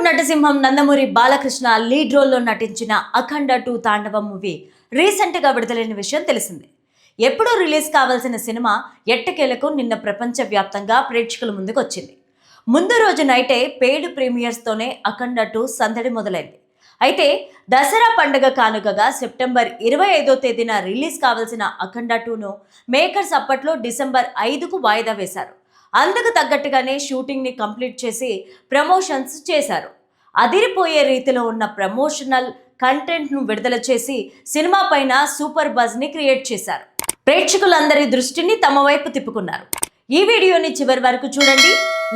నటసింహం Nandamuri Balakrishna lead రోల్లో నటించిన అఖండ 2 తాండవం మూవీ రీసెంట్గా విడుదలైన విషయం తెలిసిందే. ఎప్పుడూ రిలీజ్ కావాల్సిన సినిమా ఎట్టకేలకు నిన్న ప్రపంచవ్యాప్తంగా ప్రేక్షకుల ముందుకు వచ్చింది. ముందు రోజు నైటే పెయిడ్ ప్రీమియర్స్తోనే అఖండ 2 సందడి మొదలైంది. అయితే దసరా పండుగ కానుకగా సెప్టెంబర్ 25వ తేదీన రిలీజ్ కావాల్సిన అఖండ 2ను మేకర్స్ అప్పట్లో డిసెంబర్ 5కు వాయిదా వేశారు. అందుకు తగ్గట్టుగానే షూటింగ్ని కంప్లీట్ చేసి ప్రమోషన్స్ చేశారు. అదిరిపోయే రీతిలో ఉన్న ప్రమోషనల్ కంటెంట్ను విడుదల చేసి సినిమా పైన సూపర్ బజ్ని క్రియేట్ చేశారు. ప్రేక్షకులందరి దృష్టిని తమ వైపు తిప్పుకున్నారు. ఈ వీడియోని చివరి వరకు చూడండి.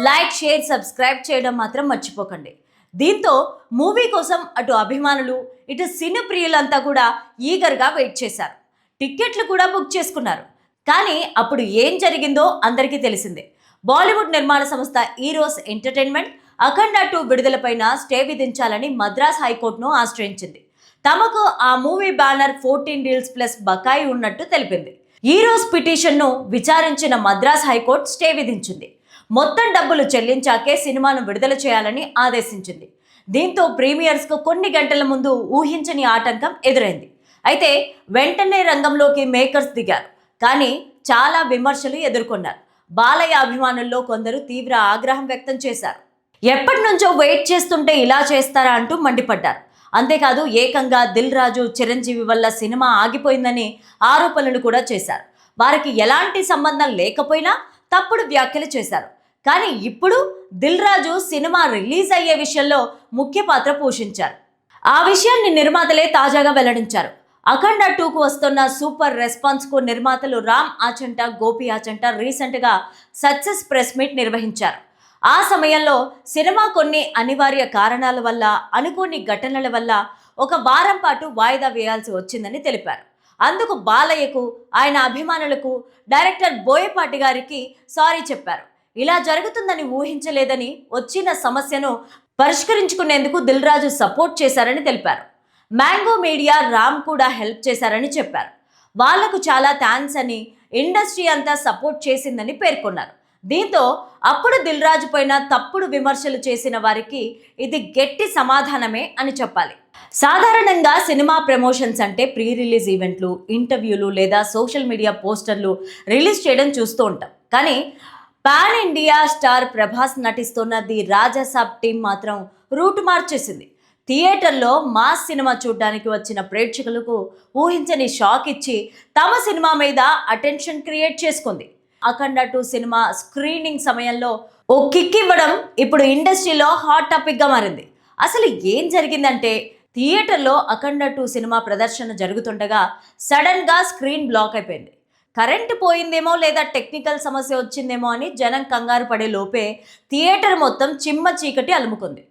లైక్, షేర్, సబ్స్క్రైబ్ చేయడం మాత్రం మర్చిపోకండి. దీంతో మూవీ కోసం అటు అభిమానులు, ఇటు సినీ ప్రియులంతా కూడా ఈగర్గా వెయిట్ చేశారు. టిక్కెట్లు కూడా బుక్ చేసుకున్నారు. కానీ అప్పుడు ఏం జరిగిందో అందరికీ తెలిసిందే. బాలీవుడ్ నిర్మాణ సంస్థ ఈరోస్ ఎంటర్టైన్మెంట్ అఖండ 2 విడుదలపైన స్టే విధించాలని మద్రాస్ హైకోర్టును ఆశ్రయించింది. తమకు ఆ మూవీ బ్యానర్ 14 రీల్స్ ప్లస్ బకాయి ఉన్నట్టు తెలిపింది. ఈరోస్ పిటిషన్ను విచారించిన మద్రాస్ హైకోర్టు స్టే విధించింది. మొత్తం డబ్బులు చెల్లించాకే సినిమాను విడుదల చేయాలని ఆదేశించింది. దీంతో ప్రీమియర్స్కు కొన్ని గంటల ముందు ఊహించని ఆటంకం ఎదురైంది. అయితే వెంటనే రంగంలోకి మేకర్స్ దిగారు. కానీ చాలా విమర్శలు ఎదుర్కొన్నారు. బాలయ్య అభిమానుల్లో కొందరు తీవ్ర ఆగ్రహం వ్యక్తం చేశారు. ఎప్పటి నుంచో వెయిట్ చేస్తుంటే ఇలా చేస్తారా అంటూ మండిపడ్డారు. అంతేకాదు ఏకంగా దిల్ రాజు, చిరంజీవి వల్ల సినిమా ఆగిపోయిందని ఆరోపణలు కూడా చేశారు. వారికి ఎలాంటి సంబంధం లేకపోయినా తప్పుడు వ్యాఖ్యలు చేశారు. కానీ ఇప్పుడు దిల్ రాజు సినిమా రిలీజ్ అయ్యే విషయంలో ముఖ్య పాత్ర పోషించారు. ఆ విషయాన్ని నిర్మాతలే తాజాగా వెల్లడించారు. అఖండ 2కు వస్తున్న సూపర్ రెస్పాన్స్కు నిర్మాతలు రామ్ ఆచంట, గోపి ఆచంట రీసెంట్గా సక్సెస్ ప్రెస్ మీట్ నిర్వహించారు. ఆ సమయంలో సినిమా కొన్ని అనివార్య కారణాల వల్ల, అనుకోని ఘటనల వల్ల ఒక వారం పాటు వాయిదా వేయాల్సి వచ్చిందని తెలిపారు. అందుకు బాలయ్యకు, ఆయన అభిమానులకు డైరెక్టర్ బోయపాటి గారికి సారీ చెప్పారు. ఇలా జరుగుతుందని ఊహించలేదని, వచ్చిన సమస్యను పరిష్కరించుకునేందుకు దిల్ రాజు సపోర్ట్ చేశారని తెలిపారు. మ్యాంగో మీడియా, రామ్ కూడా హెల్ప్ చేశారని చెప్పారు. వాళ్లకు చాలా థ్యాంక్స్ అని, ఇండస్ట్రీ అంతా సపోర్ట్ చేసిందని పేర్కొన్నారు. దీంతో అప్పుడు దిల్ రాజు పైన తప్పుడు విమర్శలు చేసిన వారికి ఇది గట్టి సమాధానమే అని చెప్పాలి. సాధారణంగా సినిమా ప్రమోషన్స్ అంటే ప్రీ రిలీజ్ ఈవెంట్లు, ఇంటర్వ్యూలు లేదా సోషల్ మీడియా పోస్టర్లు రిలీజ్ చేయడం చూస్తూ ఉంటాం. కానీ పాన్ ఇండియా స్టార్ ప్రభాస్ నటిస్తున్న ది రాజాసాబ్ టీం మాత్రం రూట్ మార్చేసింది. థియేటర్లో మాస్ సినిమా చూడడానికి వచ్చిన ప్రేక్షకులకు ఊహించని షాక్ ఇచ్చి తమ సినిమా మీద అటెన్షన్ క్రియేట్ చేసుకుంది. అఖండ 2 సినిమా స్క్రీనింగ్ సమయంలో ఓ కిక్ ఇవ్వడం ఇప్పుడు ఇండస్ట్రీలో హాట్ టాపిక్గా మారింది. అసలు ఏం జరిగిందంటే, థియేటర్లో అఖండ 2 సినిమా ప్రదర్శన జరుగుతుండగా సడన్గా స్క్రీన్ బ్లాక్ అయిపోయింది. కరెంటు పోయిందేమో లేదా టెక్నికల్ సమస్య వచ్చిందేమో అని జనం కంగారు పడే లోపే థియేటర్ మొత్తం చిమ్మ చీకటి అలుముకుంది.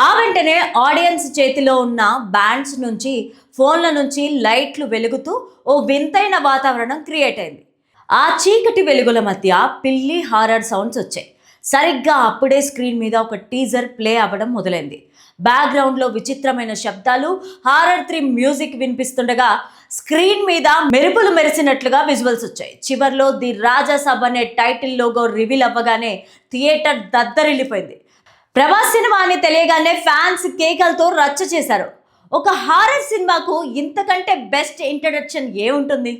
ఆ వెంటనే ఆడియన్స్ చేతిలో ఉన్న బ్యాండ్స్ నుంచి, ఫోన్ల నుంచి లైట్లు వెలుగుతూ ఓ వింతైన వాతావరణం క్రియేట్ అయింది. ఆ చీకటి వెలుగుల మధ్య పిల్లి హారర్ సౌండ్స్ వచ్చాయి. సరిగ్గా అప్పుడే స్క్రీన్ మీద ఒక టీజర్ ప్లే అవ్వడం మొదలైంది. బ్యాక్గ్రౌండ్లో విచిత్రమైన శబ్దాలు, హారర్ థ్రిమ్ మ్యూజిక్ వినిపిస్తుండగా స్క్రీన్ మీద మెరుపులు మెరిసినట్లుగా విజువల్స్ వచ్చాయి. చివర్లో ది రాజాసాబ్ అనే టైటిల్ లోగో రివీల్ అవ్వగానే థియేటర్ దద్దరిల్లిపోయింది. ప్రభాస్ సినిమా అని తెలియగానే ఫ్యాన్స్ కేకలతో రచ్చ చేశారు. ఒక హారర్ సినిమాకు ఇంతకంటే బెస్ట్ ఇంట్రడక్షన్ ఏముంటుంది?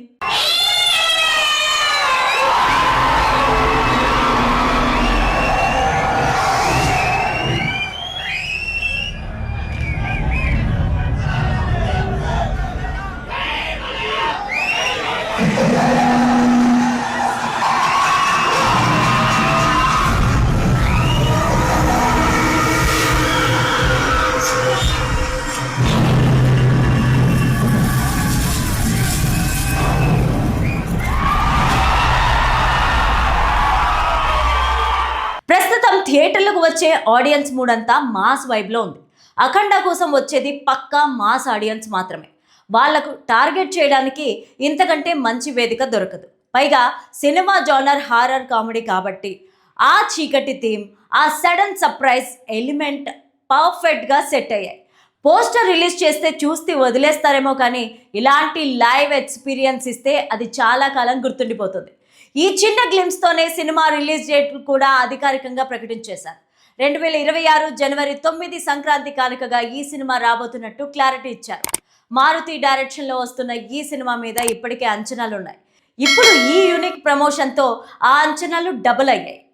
థియేటర్లకు వచ్చే ఆడియన్స్ మూడంతా మాస్ వైబ్లో ఉంది. అఖండ కోసం వచ్చేది పక్కా మాస్ ఆడియన్స్ మాత్రమే. వాళ్లకు టార్గెట్ చేయడానికి ఇంతకంటే మంచి వేదిక దొరకదు. పైగా సినిమా జానర్ హారర్ కామెడీ కాబట్టి ఆ చీకటి థీమ్, ఆ సడన్ సర్ప్రైజ్ ఎలిమెంట్ పర్ఫెక్ట్గా సెట్ అయ్యాయి. పోస్టర్ రిలీజ్ చేస్తే చూస్తే వదిలేస్తారేమో, కానీ ఇలాంటి లైవ్ ఎక్స్పీరియన్స్ ఇస్తే అది చాలా కాలం గుర్తుండిపోతుంది. ఈ చిన్న గ్లిమ్స్తోనే సినిమా రిలీజ్ డేట్ కూడా అధికారికంగా ప్రకటించేశారు. 2026 జనవరి 9 సంక్రాంతి కానుకగా ఈ సినిమా రాబోతున్నట్టు క్లారిటీ ఇచ్చారు. మారుతి డైరెక్షన్ లో వస్తున్న ఈ సినిమా మీద ఇప్పటికే అంచనాలు ఉన్నాయి. ఇప్పుడు ఈ యూనిక్ ప్రమోషన్ తో ఆ అంచనాలు డబుల్ అయ్యాయి.